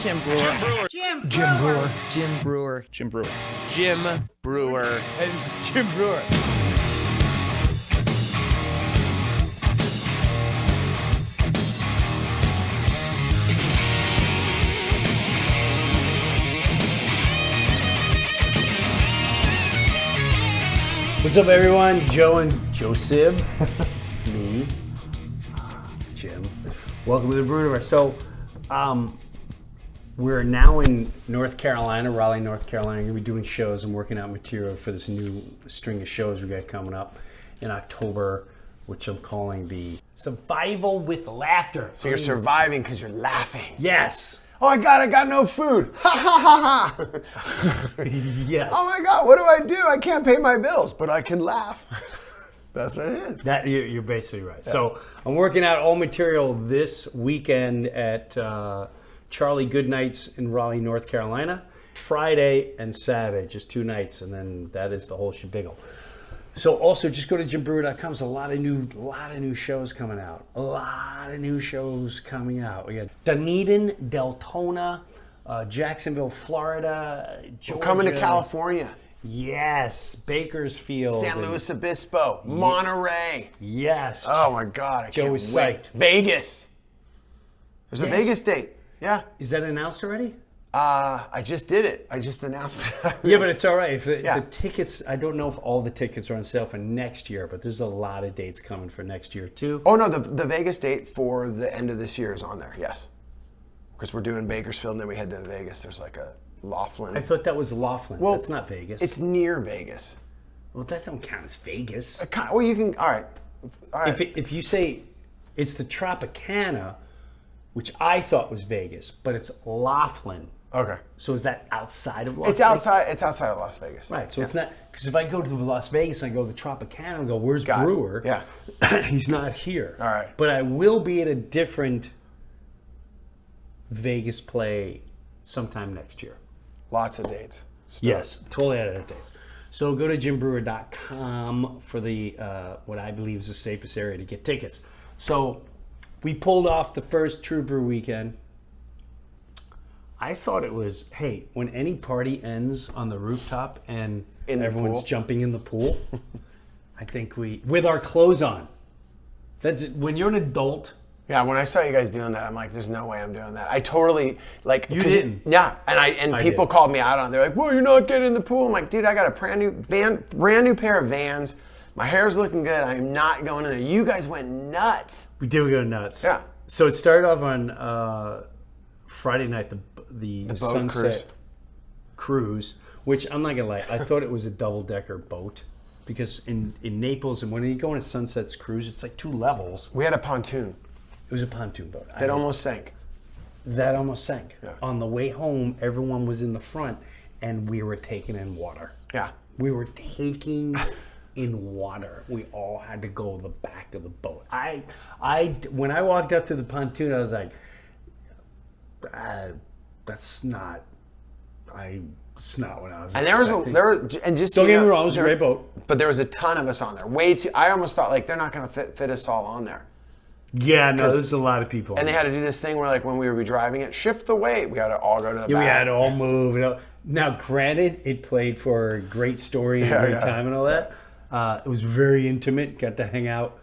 Jim Brewer. Jim Brewer. Jim Brewer. Jim Brewer. Jim Brewer. Hey, this is Jim Brewer. What's up, everyone? Joe and Joseph, me, Jim. Welcome to the Breuniverse. So, we're now in North Carolina, Raleigh, North Carolina. We're gonna be doing shows and working out material for this new string of shows we got coming up in October, which I'm calling the Survival with Laughter. So you're surviving because you're laughing. Yes. Oh my God, I got no food. Ha ha ha ha. Yes. Oh my God, what do? I can't pay my bills, but I can laugh. That's what it is. That you're basically right. Yeah. So I'm working out all material this weekend at Charlie Goodnight's in Raleigh, North Carolina. Friday and Saturday, just 2 nights, and then that is the whole shebiggle. So also just go to jimbrewer.com. There's a lot of new shows coming out. We got Dunedin, Deltona, Jacksonville, Florida, Georgia. We're coming to California. Yes, Bakersfield. San Luis Obispo, Monterey. Yes. Oh my God, I can't wait. Psyched. Vegas. There's a Vegas date. Yeah. Is that announced already? I just did it. I just announced it. Yeah, but it's all right. If the tickets, I don't know if all the tickets are on sale for next year, but there's a lot of dates coming for next year too. Oh no, the Vegas date for the end of this year is on there. Yes, because we're doing Bakersfield and then we head to Vegas. There's like a Laughlin. I thought that was Laughlin. Well, that's not Vegas. It's near Vegas. Well, that don't count as Vegas. Well, you can. All right. If you say it's the Tropicana, which I thought was Vegas, but it's Laughlin. Okay. So is that outside of Las Vegas? It's outside of Las Vegas. Right. So it's not, because if I go to Las Vegas and I go to the Tropicana and go, where's Brewer? Yeah. He's not here. All right. But I will be at a different Vegas play sometime next year. Lots of dates. Yes, totally out of dates. So go to jimbrewer.com for the what I believe is the safest area to get tickets. So we pulled off the first True Brew weekend. I thought it was, hey, when any party ends on the rooftop and everyone's jumping in the pool, I think with our clothes on. That's when you're an adult. Yeah, when I saw you guys doing that, I'm like, there's no way I'm doing that. I totally, like... You didn't. Yeah, and people called me out on it. They're like, well, you're not getting in the pool. I'm like, dude, I got a brand new pair of Vans. My hair's looking good. I'm not going in there. You guys went nuts. We did go nuts. Yeah. So it started off on Friday night, the Sunset cruise, which I'm not gonna lie, I thought it was a double-decker boat because in Naples, and when you go on a Sunset's cruise, it's like 2 levels. We had a pontoon. It was a pontoon boat. That almost sank. That almost sank. Yeah. On the way home, everyone was in the front, and we were taking in water. Yeah. We were taking in water. We all had to go to the back of the boat. When I walked up to the pontoon, I was like, that's not what I was and expecting. And just don't get me wrong, it was a great boat. But there was a ton of us on there. I almost thought like they're not going to fit us all on there. Yeah, no, there's a lot of people. And they had to do this thing where like when we would be driving it, shift the weight. We had to all go to the back. We had to all move. Now, granted, it played for a great story and a great time and all that. It was very intimate. Got to hang out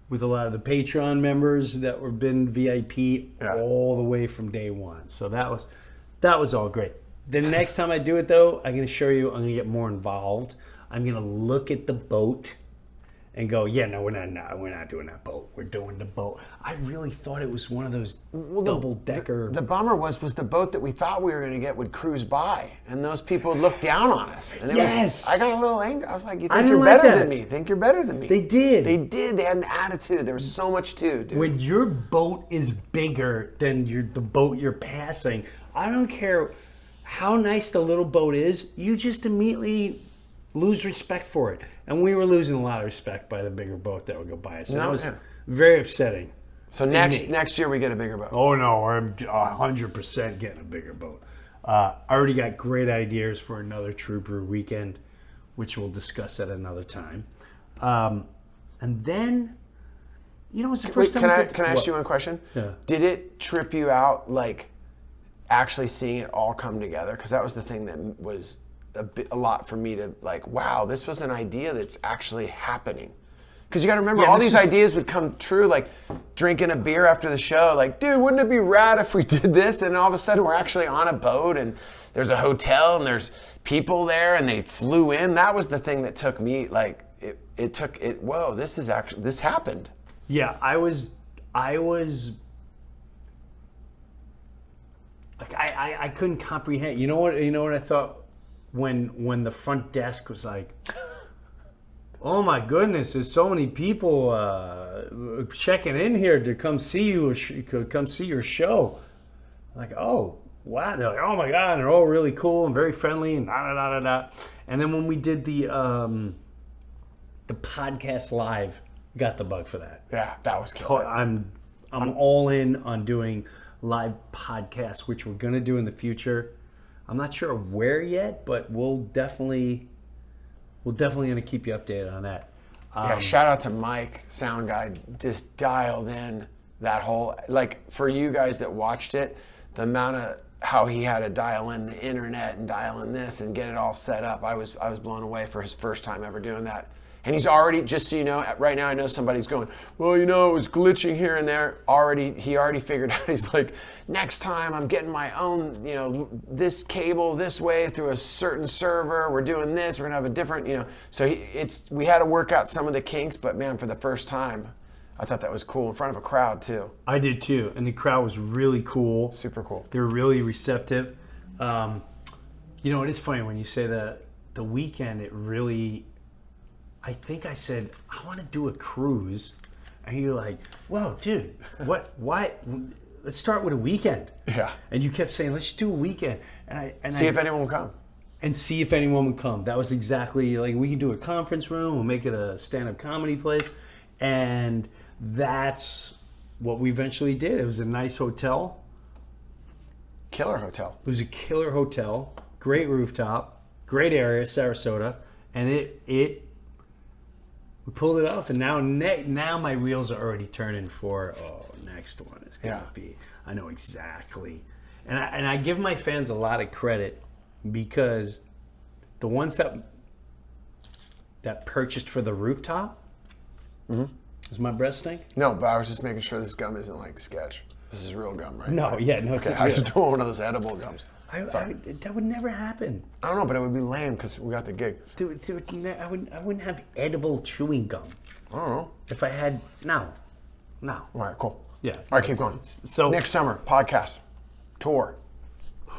with a lot of the Patreon members that were been VIP all the way from day one. So that was all great. The next time I do it though, I'm gonna show you, I'm gonna get more involved. I'm gonna look at the boat and go, yeah, no, we're not doing that boat. We're doing the boat. I really thought it was one of those double-decker. The bummer was the boat that we thought we were going to get would cruise by, and those people would look down on us. And I got a little angry. I was like, you think you're better than me? Think you're better than me? They did. They had an attitude. There was so much to, dude. When your boat is bigger than the boat you're passing, I don't care how nice the little boat is, you just immediately lose respect for it. And we were losing a lot of respect by the bigger boat that would go by us. And that was very upsetting. So next year we get a bigger boat. Oh no, I'm 100% getting a bigger boat. I already got great ideas for another True Brew weekend, which we'll discuss at another time. And then, it's the first time. Can I ask you one question? Yeah. Did it trip you out, like, actually seeing it all come together, because that was the thing that was a lot for me to like, wow, this was an idea that's actually happening. Because you got to remember, all these ideas would come true, like drinking a beer after the show. Like, dude, wouldn't it be rad if we did this? And all of a sudden, we're actually on a boat, and there's a hotel, and there's people there, and they flew in. That was the thing that took me, like, it took it. Whoa, this happened. Yeah, I was like, I couldn't comprehend. You know what I thought when the front desk was like, oh my goodness, there's so many people checking in here to come see you, come see your show. Like, oh, wow. They're like, oh my God, and they're all really cool and very friendly and da. And then when we did the podcast live, got the bug for that. Yeah, that was cool. I'm all in on doing live podcasts, which we're going to do in the future. I'm not sure where yet, but we'll definitely going to keep you updated on that. Yeah, shout out to Mike, sound guy, just dialed in that whole, like, for you guys that watched it, the amount of how he had to dial in the internet and dial in this and get it all set up. I was blown away for his first time ever doing that. And he's already, just so you know, right now I know somebody's going, well, it was glitching here and there. He already figured out, he's like, next time I'm getting my own, this cable this way through a certain server. We're doing this. We're going to have a different, So we had to work out some of the kinks, but man, for the first time, I thought that was cool in front of a crowd too. I did too. And the crowd was really cool. Super cool. They were really receptive. It is funny when you say that the weekend, it really, I think I said, I want to do a cruise. And you're like, whoa, dude, why? Let's start with a weekend. Yeah. And you kept saying, let's do a weekend. See if anyone will come. And see if anyone would come. That was exactly, like, we can do a conference room. We'll make it a stand-up comedy place. And that's what we eventually did. It was a nice hotel. Killer hotel. It was a killer hotel. Great rooftop. Great area, Sarasota. And we pulled it off, and now my wheels are already turning for, next one is going to be, I know exactly. And I give my fans a lot of credit, because the ones that purchased for the rooftop, does my breath stink? No, but I was just making sure this gum isn't like sketch. This is real gum, right? No, yeah, no. Okay, I just don't want one of those edible gums. Sorry. That would never happen. I don't know, but it would be lame because we got the gig. Dude, I wouldn't have edible chewing gum. I don't know. If I had, no. All right, cool. Yeah. All right, keep going. So next summer, podcast, tour.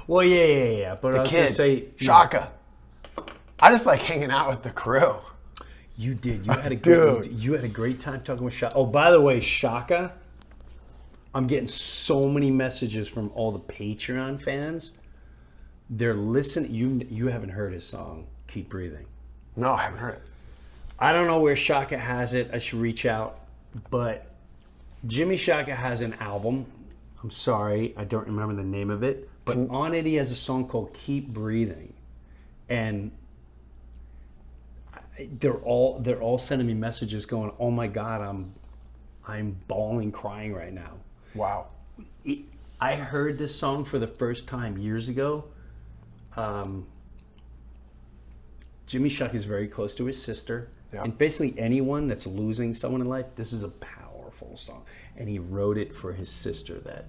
Well, yeah. But I was going to say, Shaka. I just like hanging out with the crew. You did. You had a great time talking with Shaka. Oh, by the way, Shaka, I'm getting so many messages from all the Patreon fans. They're listening. You haven't heard his song, Keep Breathing. No, I haven't heard it. I don't know where Shaka has it. I should reach out. But Jimmy Shaka has an album. I'm sorry, I don't remember the name of it. But on it, he has a song called Keep Breathing. And they're all sending me messages going, oh my God, I'm bawling, crying right now. Wow. I heard this song for the first time years ago. Jimmy Shaka is very close to his sister. Yeah. And basically anyone that's losing someone in life, this is a powerful song. And he wrote it for his sister that,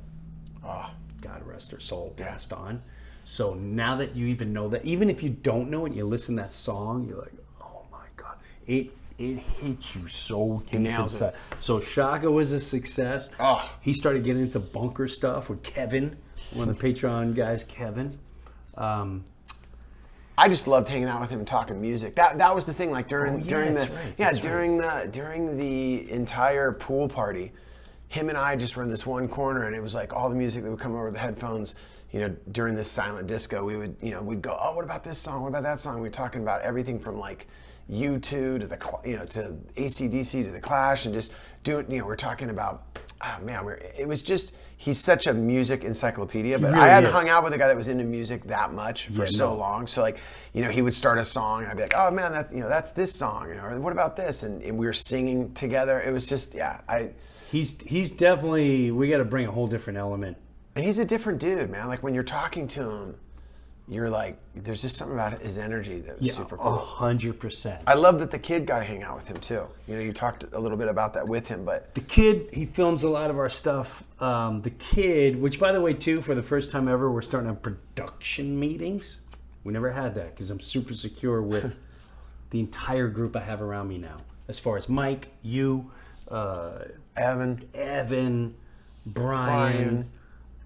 God rest her soul, passed on. So now that you even know that, even if you don't know it, you listen to that song, you're like, oh my God, it hits you so deep inside. So Shaka was a success. He started getting into bunker stuff with Kevin, one of the Patreon guys, Kevin. I just loved hanging out with him, talking music. That was the thing. Like during the entire pool party, him and I just were in this one corner, and it was like all the music that would come over the headphones. During this silent disco, we would, we'd go, oh, what about this song? What about that song? We were talking about everything from like U2 to the, to AC/DC to the Clash, and just doing, we're talking about, it was just, he's such a music encyclopedia, but really I hadn't hung out with a guy that was into music that much for so long. So like, he would start a song and I'd be like, oh man, that's, that's this song, or what about this? And we were singing together. It was just, he's definitely, we got to bring a whole different element And he's a different dude, man. Like when you're talking to him, you're like, there's just something about his energy that was super cool. 100%. I love that the kid got to hang out with him too. You know, you talked a little bit about that with him, but The kid, he films a lot of our stuff. The kid, which by the way too, for the first time ever, we're starting to have production meetings. We never had that because I'm super secure with the entire group I have around me now. As far as Mike, you, Evan, Brian,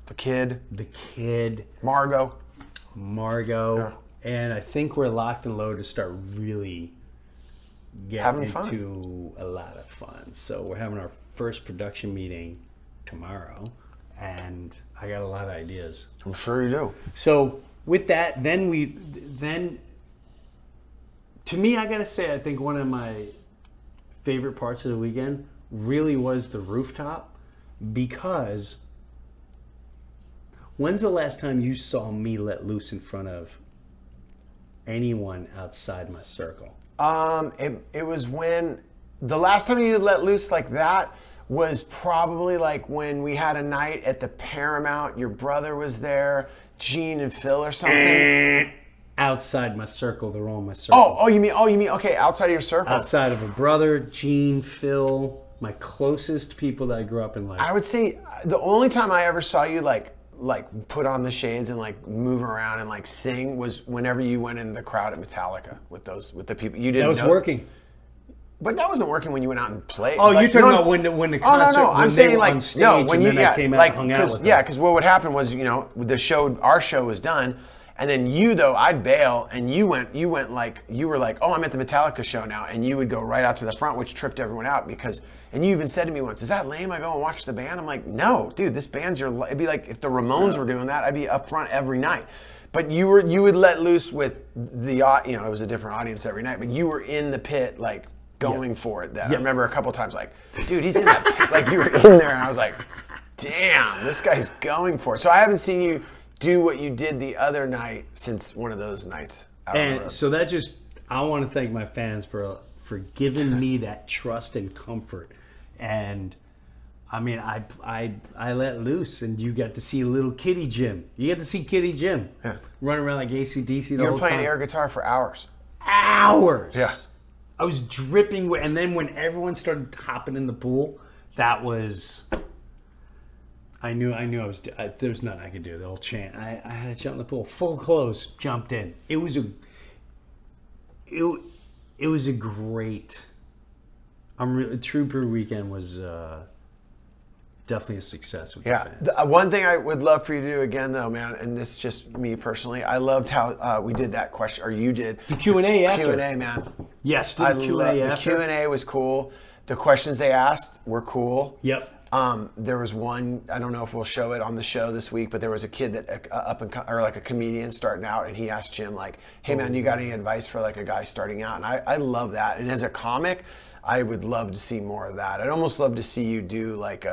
the kid, Margot. Yeah. And I think we're locked and loaded to start really getting into a lot of fun. So we're having our first production meeting tomorrow, and I got a lot of ideas. I'm sure you do. So with that, then to me, I gotta say, I think one of my favorite parts of the weekend really was the rooftop, because when's the last time you saw me let loose in front of anyone outside my circle? It was when the last time you let loose like that was probably like when we had a night at the Paramount. Your brother was there, Gene and Phil or something. Outside my circle, they're all my circle. Oh, you mean okay, outside of your circle. Outside of a brother, Gene, Phil, my closest people that I grew up in life. I would say the only time I ever saw you like put on the shades and like move around and like sing was whenever you went in the crowd at Metallica with the people you didn't know. That was working. But that wasn't working when you went out and played. Oh, you're talking about when the concert. Oh no, I'm saying like no, when you I came out and hung out with them. because what would happen was our show was done, and then I'd bail, and you were like, oh, I'm at the Metallica show now, and you would go right out to the front, which tripped everyone out and you even said to me once, is that lame? I go and watch the band. I'm like, no, dude, this band's it'd be like if the Ramones were doing that, I'd be up front every night. But you would let loose with the it was a different audience every night, but you were in the pit like going for it. I remember a couple times like, dude, he's in that pit. Like you were in there, and I was like, damn, this guy's going for it. So I haven't seen you do what you did the other night since one of those nights. And so I want to thank my fans for giving me that trust and comfort. And I mean, I let loose, and you got to see little Kitty Jim. You got to see Kitty Jim run around like AC/DC the whole time. You were playing air guitar for hours. Hours. Yeah. I was dripping, and then when everyone started hopping in the pool, that was. I knew there was nothing I could do. The whole chant. I had to jump in the pool, full clothes, jumped in. It was a great. True Brew weekend was definitely a success with the fans. One thing I would love for you to do again, though, man, and this is just me personally, I loved how we did that question, or you did. The Q&A after. Q&A, man. Yes, the Q&A after. The Q&A was cool. The questions they asked were cool. Yep. There was one, I don't know if we'll show it on the show this week, but there was a kid that like a comedian starting out, and he asked Jim like, hey man, you got any advice for like a guy starting out? And I love that. And as a comic, I would love to see more of that. I'd almost love to see you do like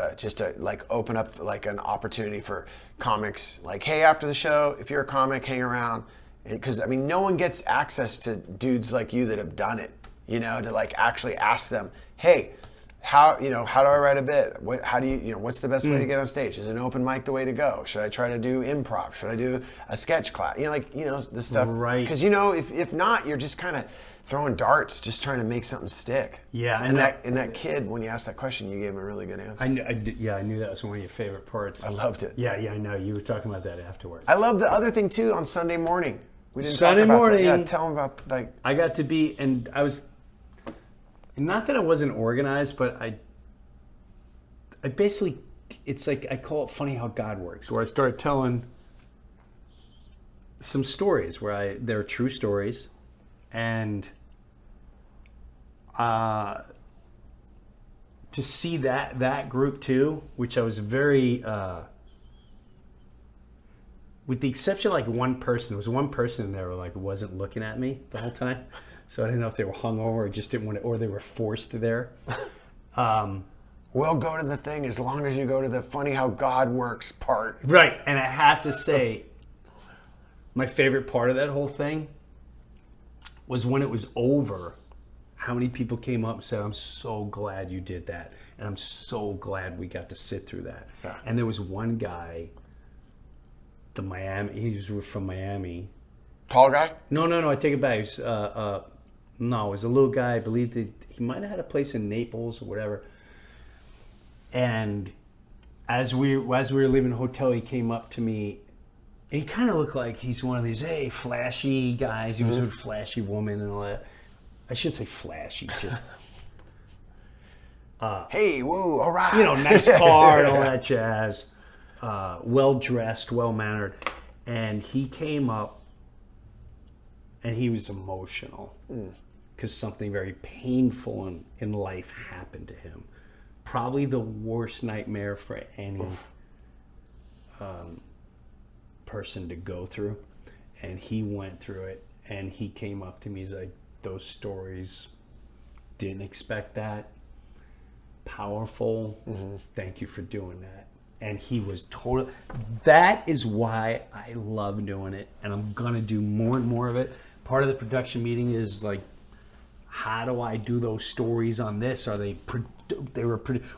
open up like an opportunity for comics. Like, hey, after the show, if you're a comic, hang around. Because I mean, no one gets access to dudes like you that have done it, to like actually ask them, hey, how do I write a bit? How do you what's the best way to get on stage? Is an open mic the way to go? Should I try to do improv? Should I do a sketch class? The stuff. Right. Because if not, you're just kind of throwing darts, just trying to make something stick. Yeah. And that kid, when you asked that question, you gave him a really good answer. I knew that was one of your favorite parts. I loved it. Yeah, I know. You were talking about that afterwards. I love the other thing too on Sunday morning. We didn't Sunday talk about morning. that. Yeah, tell them about like. I got to be, and I was, not that I wasn't organized, but I basically, it's like, I call it funny how God works, where I started telling some stories they're true stories, and to see that group too, which I was very, with the exception of like one person, there was one person in there who like wasn't looking at me the whole time, so I didn't know if they were hungover or just didn't want to, or they were forced there. We'll go to the thing as long as you go to the funny how God works part. Right, and I have to say, my favorite part of that whole thing was when it was over, how many people came up and said, I'm so glad you did that, and I'm so glad we got to sit through that. Yeah. And there was one guy the Miami. He was from Miami. Tall guy? No. I take it back. He was, no, it was a little guy. I believe that he might have had a place in Naples or whatever. And as we were leaving the hotel, he came up to me. And he kind of looked like he's one of these, hey, flashy guys. He was with a flashy woman and all that. I shouldn't say flashy, just... hey, woo, all right. Nice car and all that jazz. Well-dressed, well-mannered. And he came up and he was emotional because something very painful in life happened to him. Probably the worst nightmare for any person to go through. And he went through it, and he came up to me. He's like, those stories, didn't expect that. Powerful. Thank you for doing that. And he was totally... That is why I love doing it, and I'm going to do more and more of it. Part of the production meeting is like, how do I do those stories on this? Are they...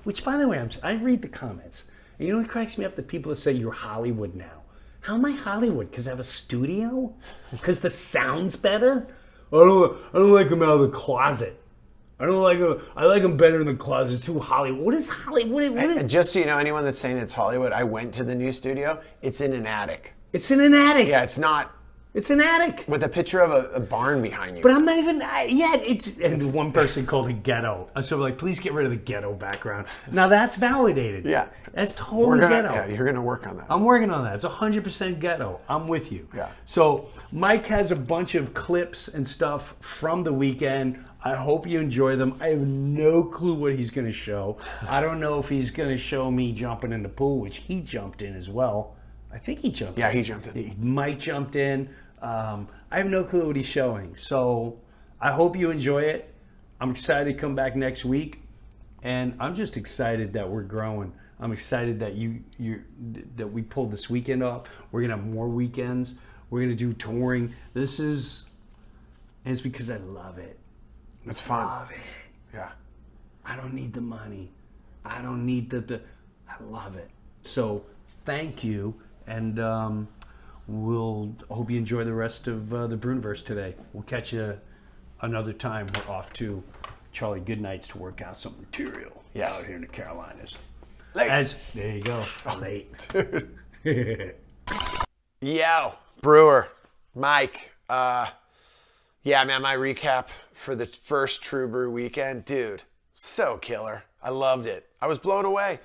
Which, by the way, I read the comments. And it cracks me up, the people that say you're Hollywood now. How am I Hollywood? Because I have a studio? Because the sound's better? I don't like them out of the closet. I don't like them. I like them better in the closet. It's too Hollywood. What is Hollywood? And just so you know, anyone that's saying it's Hollywood, I went to the new studio. It's in an attic. It's in an attic. Yeah, it's not... It's an attic. With a picture of a barn behind you. But I'm not even... And one person called it ghetto. So we're like, please get rid of the ghetto background. Now that's validated. Yeah. That's totally ghetto. Yeah, you're going to work on that. I'm working on that. It's 100% ghetto. I'm with you. Yeah. So Mike has a bunch of clips and stuff from the weekend. I hope you enjoy them. I have no clue what he's going to show. I don't know if he's going to show me jumping in the pool, which he jumped in as well. I think he jumped in. Yeah, he jumped in. Mike jumped in. I have no clue what he's showing. So I hope you enjoy it. I'm excited to come back next week. And I'm just excited that we're growing. I'm excited that that we pulled this weekend off. We're going to have more weekends. We're going to do touring. And it's because I love it. It's fun. I love it. Yeah. I don't need the money. I don't need I love it. So thank you. And hope you enjoy the rest of the Breuniverse today. We'll catch you another time. We're off to Charlie Goodnight's to work out some material out here in the Carolinas. Late. There you go. Late. Dude. Yo, Breuer, Mike. Yeah, man, my recap for the first True Brew weekend, dude, so killer. I loved it. I was blown away.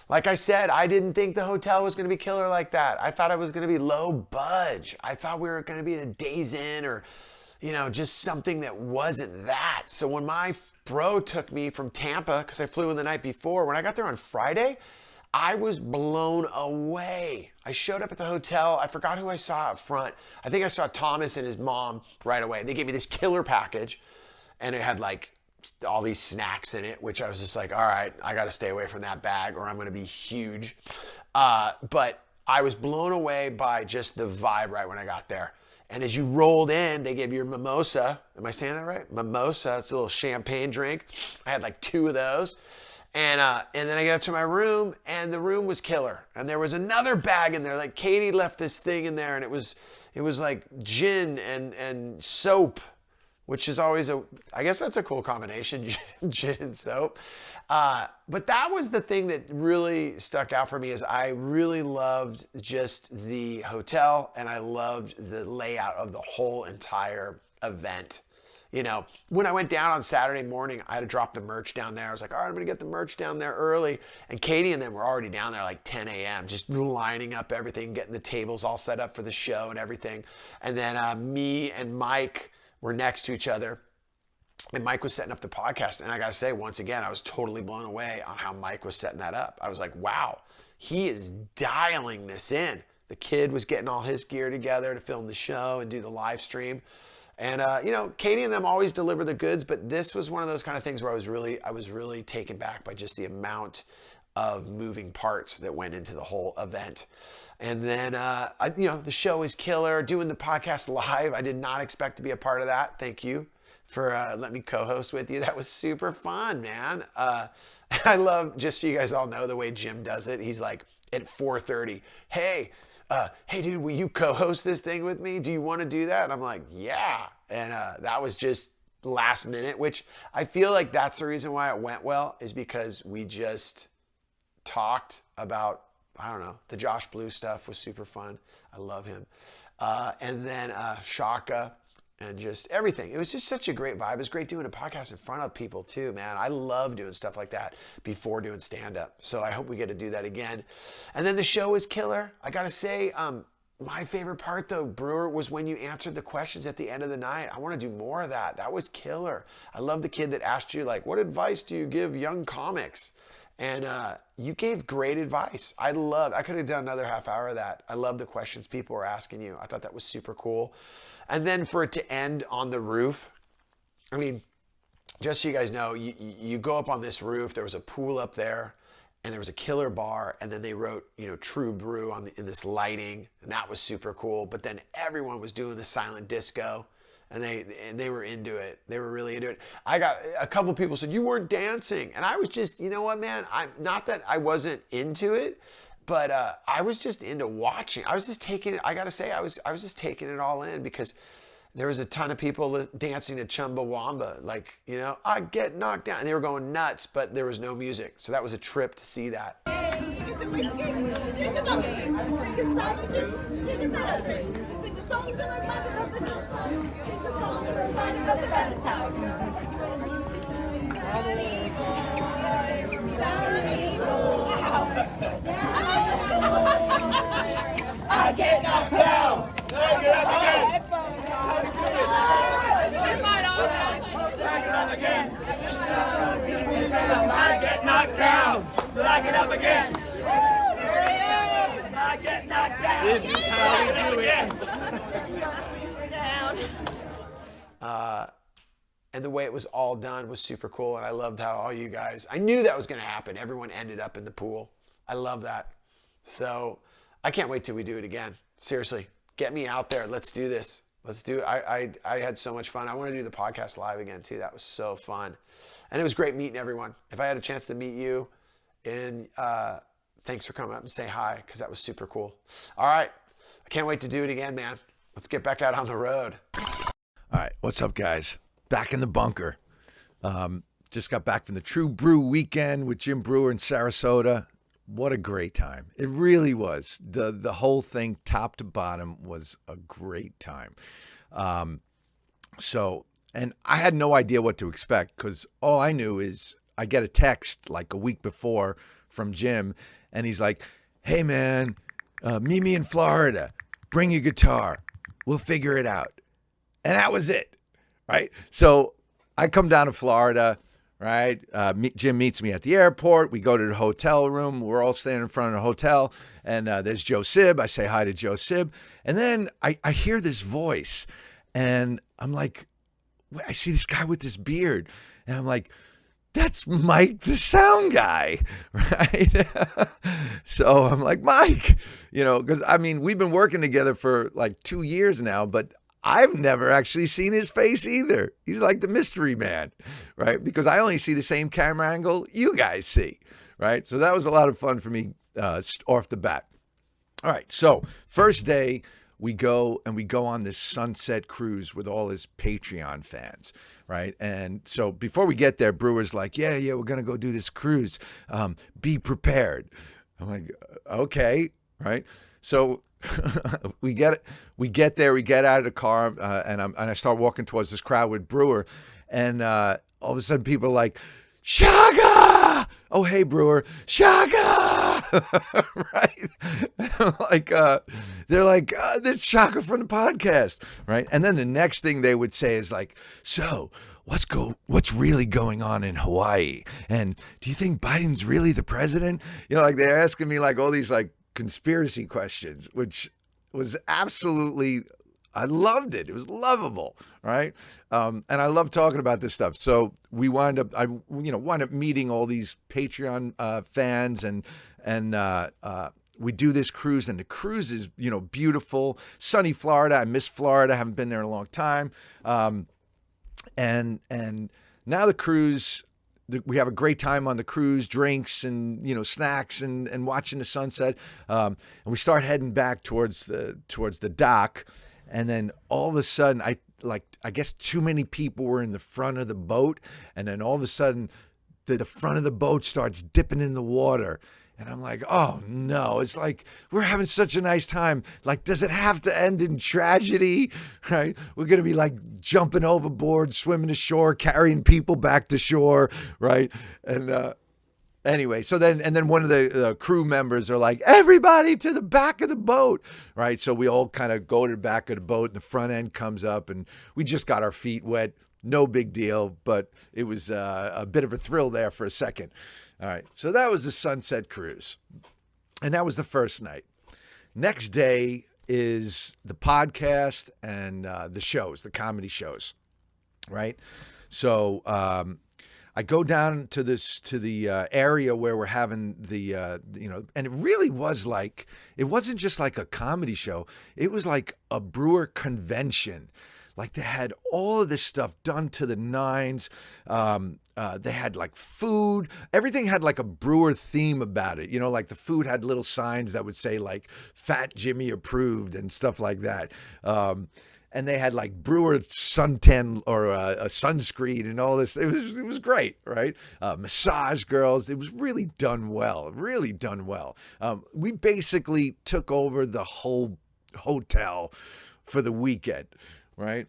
Like I said, I didn't think the hotel was going to be killer like that. I thought it was going to be low budge. I thought we were going to be in a Days Inn or, just something that wasn't that. So when my bro took me from Tampa, because I flew in the night before, when I got there on Friday, I was blown away. I showed up at the hotel. I forgot who I saw up front. I think I saw Thomas and his mom right away. They gave me this killer package, and it had like all these snacks in it, which I was just like, all right, I got to stay away from that bag or I'm going to be huge. But I was blown away by just the vibe right when I got there. And as you rolled in, they gave you your mimosa. Am I saying that right? Mimosa. It's a little champagne drink. I had like 2 of those. And then I got up to my room, and the room was killer. And there was another bag in there. Like Katie left this thing in there, and it was like gin and soap, which is always I guess that's a cool combination, gin and soap. But that was the thing that really stuck out for me is I really loved just the hotel, and I loved the layout of the whole entire event. When I went down on Saturday morning, I had to drop the merch down there. I was like, all right, I'm going to get the merch down there early. And Katie and them were already down there like 10 a.m., just lining up everything, getting the tables all set up for the show and everything. And then me and Mike were next to each other. And Mike was setting up the podcast. And I got to say, once again, I was totally blown away on how Mike was setting that up. I was like, wow, he is dialing this in. The kid was getting all his gear together to film the show and do the live stream. And, Katie and them always deliver the goods, but this was one of those kind of things where I was really taken back by just the amount of moving parts that went into the whole event. And then, the show is killer. Doing the podcast live, I did not expect to be a part of that. Thank you for letting me co-host with you. That was super fun, man. I love, just so you guys all know, the way Jim does it. He's like, at 4:30, hey, hey dude, will you co-host this thing with me? Do you want to do that? And I'm like, yeah. And that was just last minute, which I feel like that's the reason why it went well, is because we just talked about, I don't know, the Josh Blue stuff was super fun. I love him. And then Shaka and just everything. It was just such a great vibe. It was great doing a podcast in front of people too, man. I love doing stuff like that before doing stand-up. So I hope we get to do that again. And then the show was killer. I got to say, my favorite part though, Breuer, was when you answered the questions at the end of the night. I want to do more of that. That was killer. I love the kid that asked you, like, what advice do you give young comics? And you gave great advice. I could have done another half hour of that. I love the questions people were asking you. I thought that was super cool. And then for it to end on the roof, I mean, just so you guys know, you go up on this roof, there was a pool up there, and there was a killer bar, and then they wrote, True Brew in this lighting, and that was super cool. But then everyone was doing the silent disco, and they were into it. They were really into it. I got a couple people said, you weren't dancing. And I was just, you know what, man? Not that I wasn't into it, but I was just into watching. I was just taking it. I got to say, I was just taking it all in, because there was a ton of people dancing to Chumbawamba. Like, I get knocked down. And they were going nuts, but there was no music. So that was a trip to see that. I get knocked down. I get up again. I get knocked down. I get up again. I get knocked down. This is how we do it. And the way it was all done was super cool. And I loved how all you guys, I knew that was going to happen. Everyone ended up in the pool. I love that. So I can't wait till we do it again. Seriously, get me out there. Let's do this. Let's do it. I had so much fun. I want to do the podcast live again too. That was so fun. And it was great meeting everyone. If I had a chance to meet you, and thanks for coming up and say hi, because that was super cool. All right. I can't wait to do it again, man. Let's get back out on the road. All right, what's up, guys? Back in the bunker. Just got back from the True Brew weekend with Jim Breuer in Sarasota. What a great time. It really was. The whole thing, top to bottom, was a great time. And I had no idea what to expect, because all I knew is I get a text like a week before from Jim, and he's like, hey, man, meet me in Florida. Bring your guitar. We'll figure it out. And that was it, right? So I come down to Florida, right? Jim meets me at the airport. We go to the hotel room. We're all standing in front of the hotel, and there's Joe Sib. I say hi to Joe Sib. And then I hear this voice, and I'm like, I see this guy with this beard, and I'm like, that's Mike, the sound guy, right? So I'm like, Mike, because we've been working together for like 2 years now, but I've never actually seen his face either. He's like the mystery man, right? Because I only see the same camera angle you guys see, right? So that was a lot of fun for me off the bat. All right, so first day, we go on this sunset cruise with all his Patreon fans, right? And so before we get there, Brewer's like, yeah, we're going to go do this cruise. Be prepared. I'm like, okay, right? So we get there, we get out of the car, and I start walking towards this crowd with Breuer, and all of a sudden people are like, Shaka! Oh, hey, Breuer, Shaka! Right? They're like, it's Shaka from the podcast, right? And then the next thing they would say is like, so what's really going on in Hawaii? And do you think Biden's really the president? They're asking me like all these like conspiracy questions, which was absolutely, I loved it. It was lovable, right? And I love talking about this stuff. So we wind up meeting all these Patreon fans, and we do this cruise, and the cruise is, beautiful, sunny Florida. I miss Florida. I haven't been there in a long time. And now the cruise we have a great time on the cruise, drinks and snacks and watching the sunset. And we start heading back towards the dock, and then all of a sudden, I guess too many people were in the front of the boat, and then all of a sudden, the front of the boat starts dipping in the water. And I'm like, oh no, it's like, we're having such a nice time. Like, does it have to end in tragedy, right? We're going to be like jumping overboard, swimming ashore, carrying people back to shore, right? And anyway, so then one of the crew members are like, everybody to the back of the boat, right? So we all kind of go to the back of the boat, and the front end comes up, and we just got our feet wet. No big deal, but it was a bit of a thrill there for a second. All right, so that was the Sunset Cruise, and that was the first night. Next day is the podcast and the shows, the comedy shows, right? So I go down to the area where we're having the and it really was like, it wasn't just like a comedy show, it was like a brewer convention. Like, they had all of this stuff done to the nines. They had like food. Everything had like a brewer theme about it. Like the food had little signs that would say like Fat Jimmy approved and stuff like that. And they had like brewer suntan or a sunscreen and all this. It was great, right? Massage girls. It was really done well. Really done well. We basically took over the whole hotel for the weekend. Right.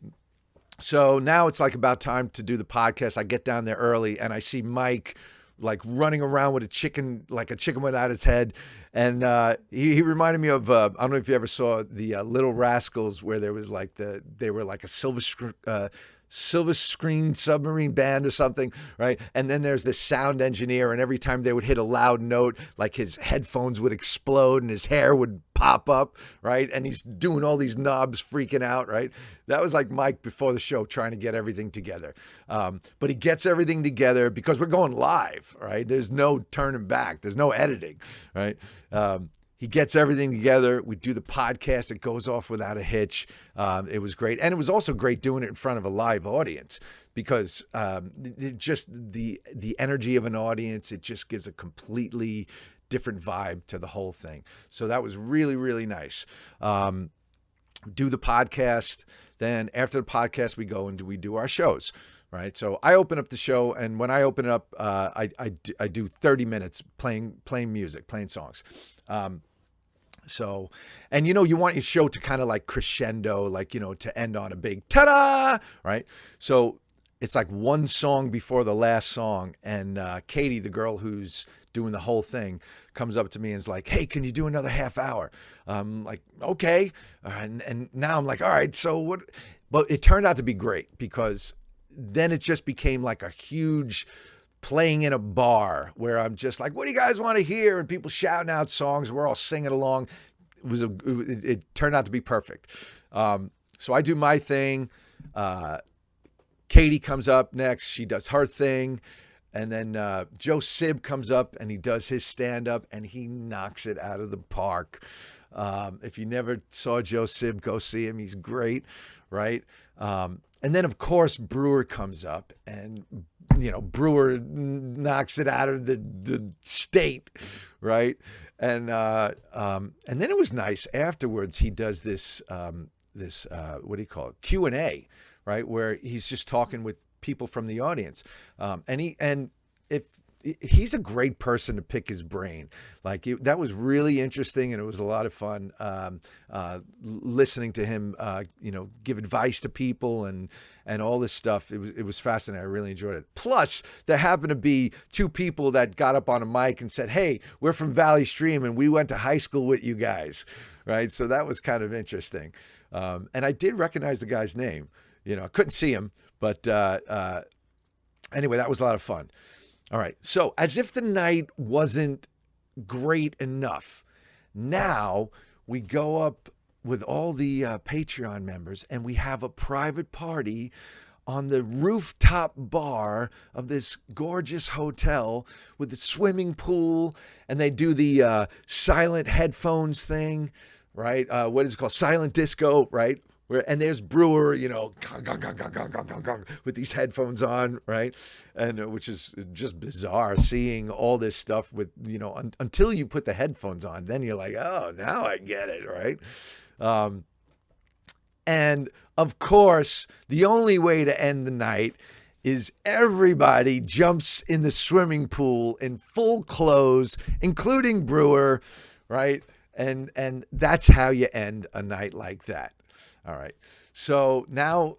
So now it's like about time to do the podcast. I get down there early and I see Mike like running around with a chicken without its head. And he reminded me of, I don't know if you ever saw the Little Rascals, where there was like they were like a silver screen submarine band or something, right? And then there's this sound engineer, and every time they would hit a loud note, like his headphones would explode and his hair would pop up, right? And he's doing all these knobs, freaking out, right? That was like Mike before the show, trying to get everything together. But he gets everything together because we're going live, right? There's no turning back. There's no editing, right? He gets everything together. We do the podcast. It goes off without a hitch. It was great. And it was also great doing it in front of a live audience, because just the energy of an audience, it just gives a completely different vibe to the whole thing. So that was really, really nice. Do the podcast. Then after the podcast, we go and we do our shows. Right. So I open up the show, and when I open it up, I do 30 minutes playing music, playing songs. So, and you want your show to kind of like crescendo, like, to end on a big ta-da, right? So it's like one song before the last song, and Katie, the girl who's doing the whole thing, comes up to me and is like, hey, can you do another half hour? I'm like, okay. And now I'm like, all right, so what? But it turned out to be great, because then it just became like a huge playing in a bar where I'm just like, what do you guys want to hear? And people shouting out songs. We're all singing along. It turned out to be perfect. So I do my thing. Katie comes up next. She does her thing. And then Joe Sib comes up and he does his stand-up, and he knocks it out of the park. If you never saw Joe Sib, go see him. He's great, right? And then, of course, Breuer comes up, and Breuer knocks it out of the state, right? And then it was nice afterwards. He does this what do you call it? Q&A, right? Where he's just talking with people from the audience, and if he's a great person to pick his brain. Like, that was really interesting, and it was a lot of fun listening to him, give advice to people and all this stuff. It was fascinating. I really enjoyed it. Plus, there happened to be two people that got up on a mic and said, hey, we're from Valley Stream, and we went to high school with you guys, right? So that was kind of interesting. And I did recognize the guy's name. I couldn't see him, but anyway, that was a lot of fun. All right. So as if the night wasn't great enough, now we go up with all the Patreon members, and we have a private party on the rooftop bar of this gorgeous hotel with the swimming pool, and they do the silent headphones thing, right? What is it called? Silent disco, right? And there's Breuer, you know, gong, gong, gong, gong, gong, gong, gong, gong, with these headphones on, right? And which is just bizarre seeing all this stuff with, you know, until you put the headphones on, then you're like, oh, now I get it, right? And of course, the only way to end the night is everybody jumps in the swimming pool in full clothes, including Breuer, right? And that's how you end a night like that. All right. So now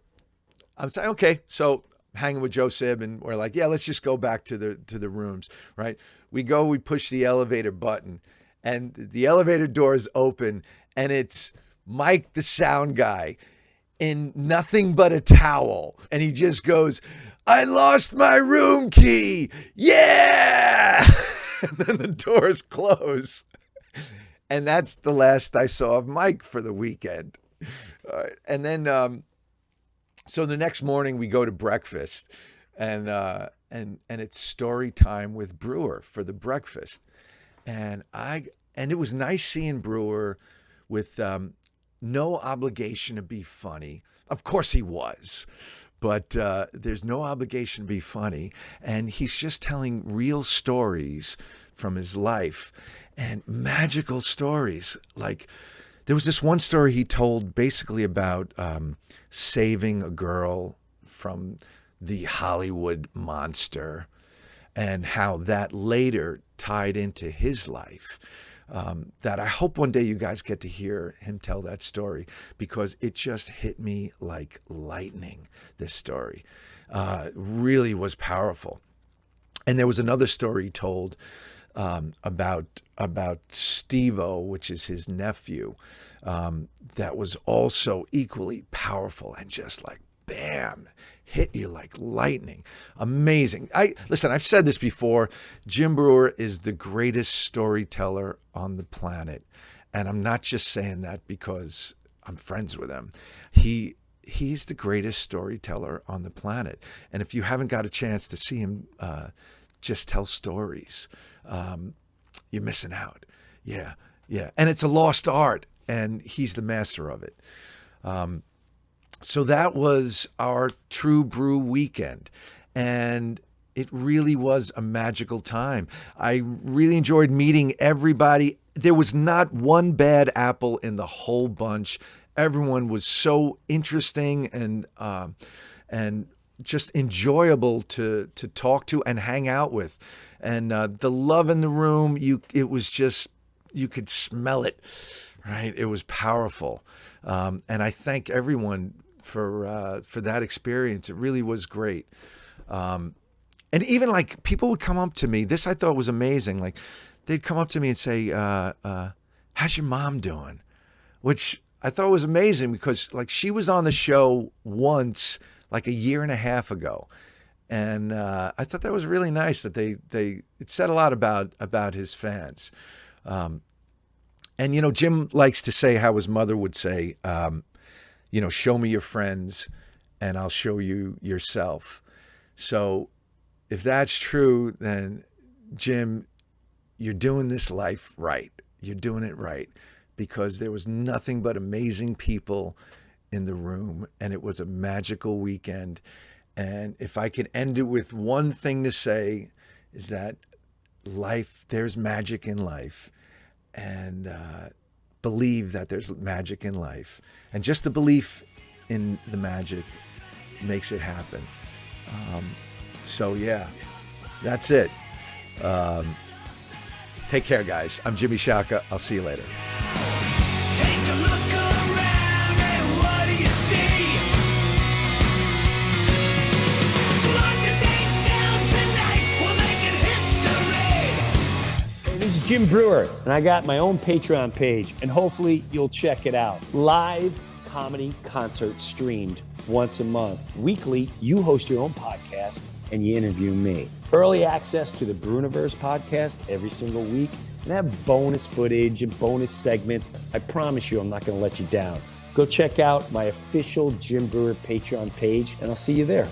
I'm saying, okay, so hanging with Joe Sib, and we're like, yeah, let's just go back to the rooms, right? We push the elevator button, and the elevator doors open, and it's Mike, the sound guy, in nothing but a towel. And he just goes, I lost my room key. Yeah. And then the doors close. And that's the last I saw of Mike for the weekend. All right. And then, so the next morning we go to breakfast, and it's story time with Breuer for the breakfast. And it was nice seeing Breuer with no obligation to be funny. Of course he was, but there's no obligation to be funny. And he's just telling real stories from his life, and magical stories. Like, there was this one story he told basically about saving a girl from the Hollywood monster, and how that later tied into his life. That I hope one day you guys get to hear him tell that story, because it just hit me like lightning. This story really was powerful. And there was another story he told about Steve-O, which is his nephew, that was also equally powerful and just like, bam, hit you like lightning. Amazing. Listen, I've said this before. Jim Breuer is the greatest storyteller on the planet. And I'm not just saying that because I'm friends with him. He's the greatest storyteller on the planet. And if you haven't got a chance to see him just tell stories, you're missing out. Yeah. And it's a lost art, and he's the master of it. So that was our True Brew weekend, and it really was a magical time. I really enjoyed meeting everybody. There was not one bad apple in the whole bunch. Everyone was so interesting and just enjoyable to talk to and hang out with. And the love in the room, it was just, you could smell it, right? It was powerful. And I thank everyone for that experience. It really was great. And even like people would come up to me. This I thought was amazing. Like they'd come up to me and say, how's your mom doing? Which I thought was amazing, because like she was on the show once, like a year and a half ago. And I thought that was really nice that it said a lot about his fans. And, you know, Jim likes to say how his mother would say, you know, show me your friends and I'll show you yourself. So if that's true, then Jim, you're doing this life right. You're doing it right, because there was nothing but amazing people in the room, and it was a magical weekend. And if I could end it with one thing to say, is that there's magic in life, and believe that there's magic in life. And just the belief in the magic makes it happen. So yeah, that's it. Take care, guys. I'm Jimmy Shaka. I'll see you later. Take a look around and what do you see? Lock the date down tonight, we'll make it history. Hey, this is Jim Breuer, and I got my own Patreon page, and hopefully you'll check it out. Live comedy concert streamed once a month. Weekly, you host your own podcast and you interview me. Early access to the Breuniverse podcast every single week, and have bonus footage and bonus segments. I promise you I'm not going to let you down. Go check out my official Jim Breuer Patreon page, and I'll see you there.